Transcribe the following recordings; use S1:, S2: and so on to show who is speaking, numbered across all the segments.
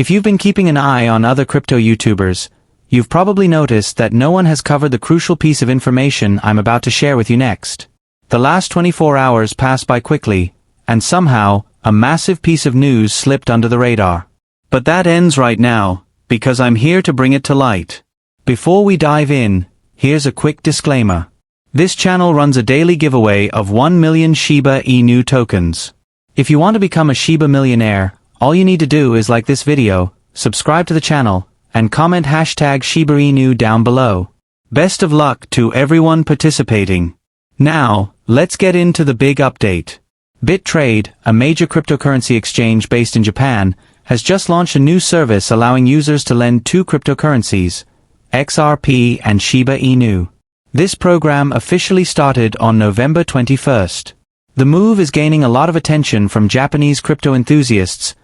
S1: If you've been keeping an eye on other crypto YouTubers, you've probably noticed that no one has covered the crucial piece of information I'm about to share with you next. The last 24 hours passed by quickly, and somehow, a massive piece of news slipped under the radar. But that ends right now, because I'm here to bring it to light. Before we dive in, here's a quick disclaimer. This channel runs a daily giveaway of 1 million shibainu tokens. If you want to become a Shiba millionaire, all you need to do is like this video, subscribe to the channel, and comment #shibainu down below. Best of luck to everyone participating. Now, let's get into the big update. BitTrade, a major cryptocurrency exchange based in Japan, has just launched a new service allowing users to lend two cryptocurrencies, XRP and Shiba Inu. This program officially started on November 21st. The move is gaining a lot of attention from Japanese crypto enthusiasts,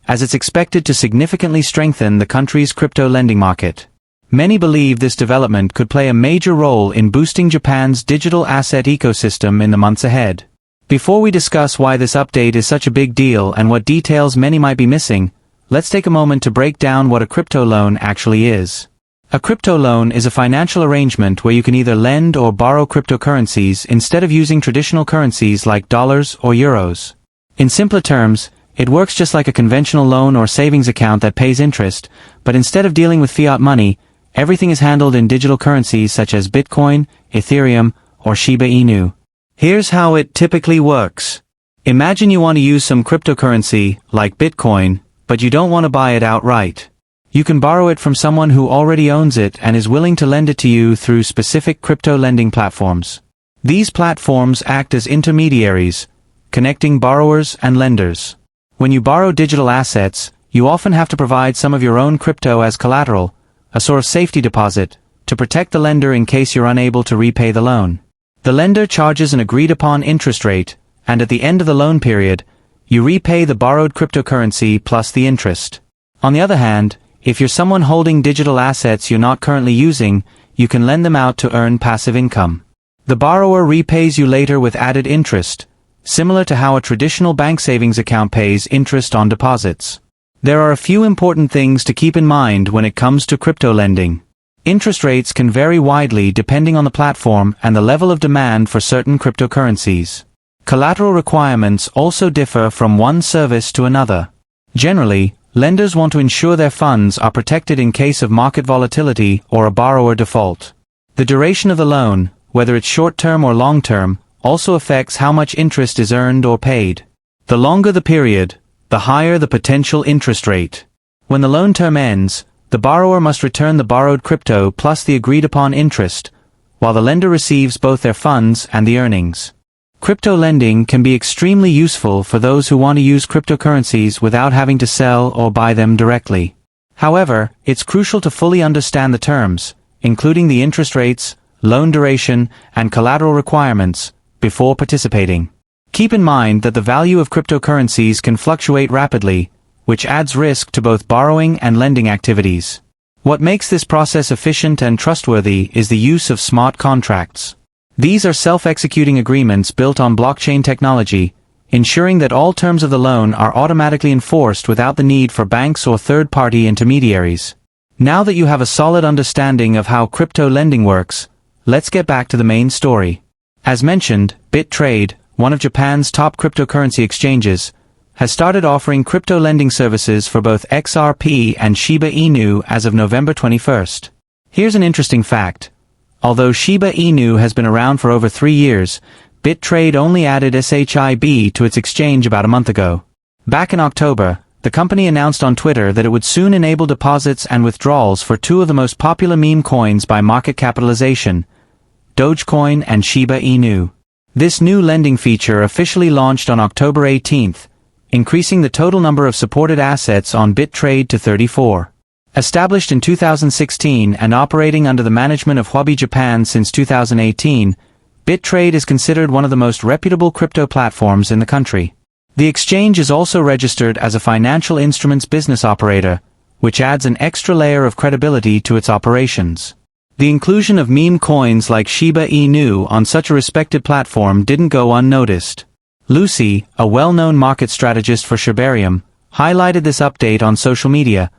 S1: as it's expected to significantly strengthen the country's crypto lending market. Many believe this development could play a major role in boosting Japan's digital asset ecosystem in the months ahead. Before we discuss why this update is such a big deal and what details many might be missing, let's take a moment to break down what a crypto loan actually is. A crypto loan is a financial arrangement where you can either lend or borrow cryptocurrencies instead of using traditional currencies like dollars or euros. In simpler terms, it works just like a conventional loan or savings account that pays interest, but instead of dealing with fiat money, everything is handled in digital currencies such as Bitcoin, Ethereum, or Shiba Inu. Here's how it typically works. Imagine you want to use some cryptocurrency, like Bitcoin, but you don't want to buy it outright. You can borrow it from someone who already owns it and is willing to lend it to you through specific crypto lending platforms. These platforms act as intermediaries, connecting borrowers and lenders. When you borrow digital assets, you often have to provide some of your own crypto as collateral, a sort of safety deposit, to protect the lender in case you're unable to repay the loan. The lender charges an agreed-upon interest rate, and at the end of the loan period, you repay the borrowed cryptocurrency plus the interest. On the other hand, if you're someone holding digital assets you're not currently using, you can lend them out to earn passive income. The borrower repays you later with added interest, similar to how a traditional bank savings account pays interest on deposits. There are a few important things to keep in mind when it comes to crypto lending. Interest rates can vary widely depending on the platform and the level of demand for certain cryptocurrencies. Collateral requirements also differ from one service to another. Generally, lenders want to ensure their funds are protected in case of market volatility or a borrower default. The duration of the loan, whether it's short-term or long-term, also affects how much interest is earned or paid. The longer the period, the higher the potential interest rate. When the loan term ends, the borrower must return the borrowed crypto plus the agreed-upon interest, while the lender receives both their funds and the earnings. Crypto lending can be extremely useful for those who want to use cryptocurrencies without having to sell or buy them directly. However, it's crucial to fully understand the terms, including the interest rates, loan duration, and collateral requirements, before participating. Keep in mind that the value of cryptocurrencies can fluctuate rapidly, which adds risk to both borrowing and lending activities. What makes this process efficient and trustworthy is the use of smart contracts. These are self-executing agreements built on blockchain technology, ensuring that all terms of the loan are automatically enforced without the need for banks or third-party intermediaries. Now that you have a solid understanding of how crypto lending works, let's get back to the main story. As mentioned, BitTrade, one of Japan's top cryptocurrency exchanges, has started offering crypto lending services for both XRP and Shiba Inu as of November 21st. Here's an interesting fact. Although Shiba Inu has been around for over 3 years, BitTrade only added SHIB to its exchange about a month ago. Back in October, the company announced on Twitter that it would soon enable deposits and withdrawals for two of the most popular meme coins by market capitalization, Dogecoin and Shiba Inu. This new lending feature officially launched on October 18th, increasing the total number of supported assets on BitTrade to 34. Established in 2016 and operating under the management of Huobi Japan since 2018, BitTrade is considered one of the most reputable crypto platforms in the country. The exchange is also registered as a financial instruments business operator, which adds an extra layer of credibility to its operations. The inclusion of meme coins like Shiba Inu on such a respected platform didn't go unnoticed. Lucy, a well-known market strategist for Shibarium, highlighted this update on social media,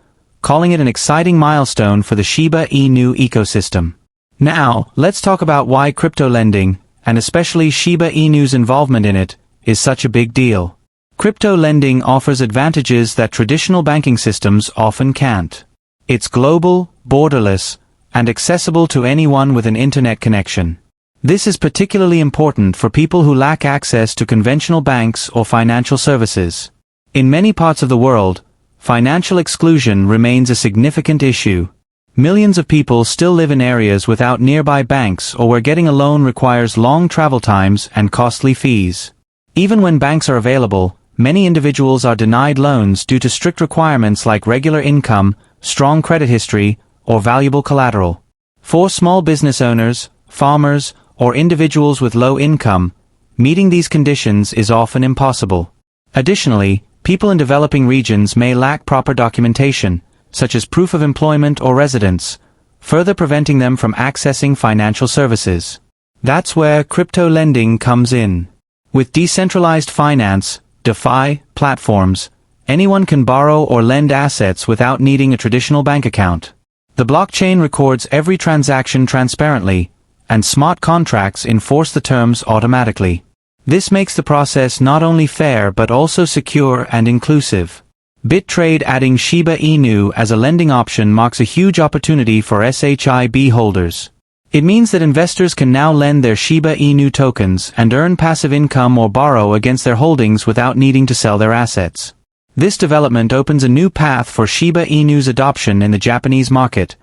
S1: calling it an exciting milestone for the shibainu ecosystem. Now, let's talk about why crypto lending, and especially shibainu's involvement in it, is such a big deal. Crypto lending offers advantages that traditional banking systems often can't. It's global, borderless, and accessible to anyone with an internet connection. This is particularly important for people who lack access to conventional banks or financial services. In many parts of the world, financial exclusion remains a significant issue. Millions of people still live in areas without nearby banks or where getting a loan requires long travel times and costly fees. Even when banks are available, many individuals are denied loans due to strict requirements like regular income, strong credit history, or valuable collateral. For small business owners, farmers, or individuals with low income, meeting these conditions is often impossible. Additionally, people in developing regions may lack proper documentation, such as proof of employment or residence, further preventing them from accessing financial services. That's where crypto lending comes in. With decentralized finance, DeFi, platforms, anyone can borrow or lend assets without needing a traditional bank account. The blockchain records every transaction transparently, and smart contracts enforce the terms automatically. This makes the process not only fair but also secure and inclusive. BitTrade adding Shiba Inu as a lending option marks a huge opportunity for SHIB holders. It means that investors can now lend their Shiba Inu tokens and earn passive income or borrow against their holdings without needing to sell their assets. This development opens a new path for Shiba Inu's adoption in the Japanese market,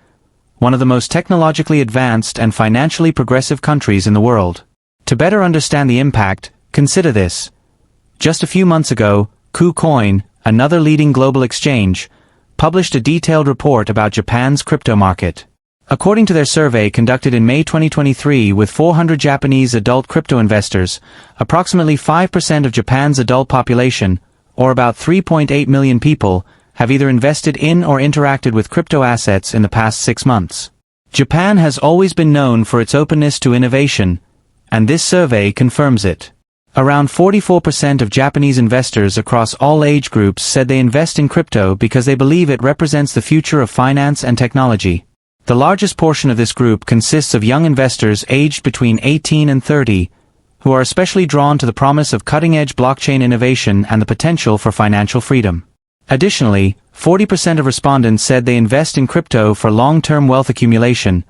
S1: one of the most technologically advanced and financially progressive countries in the world. To better understand the impact, consider this. Just a few months ago, KuCoin, another leading global exchange, published a detailed report about Japan's crypto market. According to their survey conducted in May 2023 with 400 Japanese adult crypto investors, approximately 5% of Japan's adult population, or about 3.8 million people, have either invested in or interacted with crypto assets in the past 6 months. Japan has always been known for its openness to innovation, and this survey confirms it. Around 44% of Japanese investors across all age groups said they invest in crypto because they believe it represents the future of finance and technology. The largest portion of this group consists of young investors aged between 18 and 30, who are especially drawn to the promise of cutting-edge blockchain innovation and the potential for financial freedom. Additionally, 40% of respondents said they invest in crypto for long-term wealth accumulation,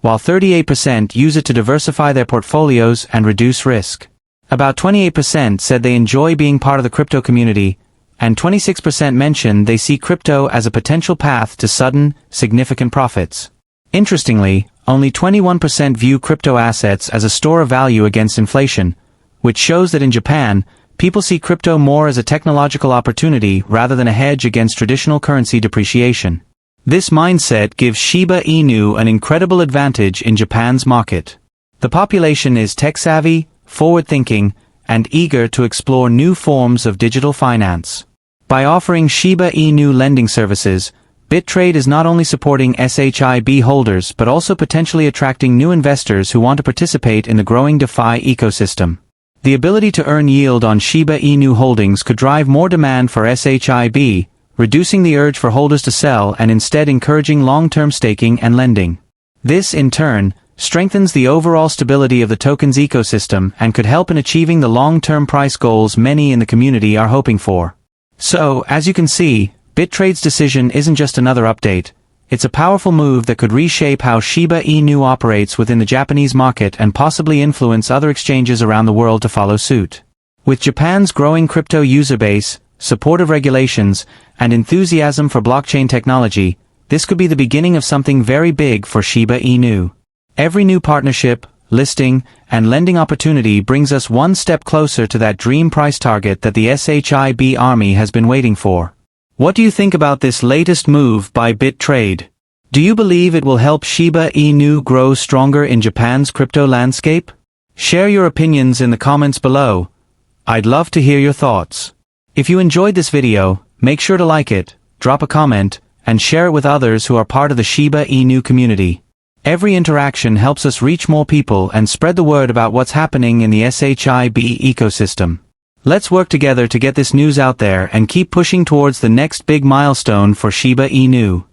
S1: while 38% use it to diversify their portfolios and reduce risk. About 28% said they enjoy being part of the crypto community, and 26% mentioned they see crypto as a potential path to sudden, significant profits. Interestingly, only 21% view crypto assets as a store of value against inflation, which shows that in Japan, people see crypto more as a technological opportunity rather than a hedge against traditional currency depreciation. This mindset gives Shiba Inu an incredible advantage in Japan's market. The population is tech-savvy, forward-thinking, and eager to explore new forms of digital finance. By offering Shiba Inu lending services, BitTrade is not only supporting SHIB holders but also potentially attracting new investors who want to participate in the growing DeFi ecosystem. The ability to earn yield on Shiba Inu holdings could drive more demand for SHIB, reducing the urge for holders to sell and instead encouraging long-term staking and lending. This, in turn, strengthens the overall stability of the token's ecosystem and could help in achieving the long-term price goals many in the community are hoping for. So, as you can see, BitTrade's decision isn't just another update, it's a powerful move that could reshape how Shiba Inu operates within the Japanese market and possibly influence other exchanges around the world to follow suit. With Japan's growing crypto user base, supportive regulations, and enthusiasm for blockchain technology, this could be the beginning of something very big for Shiba Inu. Every new partnership, listing, and lending opportunity brings us one step closer to that dream price target that the SHIB army has been waiting for. What do you think about this latest move by BitTrade? Do you believe it will help Shiba Inu grow stronger in Japan's crypto landscape? Share your opinions in the comments below. I'd love to hear your thoughts. If you enjoyed this video, make sure to like it, drop a comment, and share it with others who are part of the Shiba Inu community. Every interaction helps us reach more people and spread the word about what's happening in the SHIB ecosystem. Let's work together to get this news out there and keep pushing towards the next big milestone for Shiba Inu.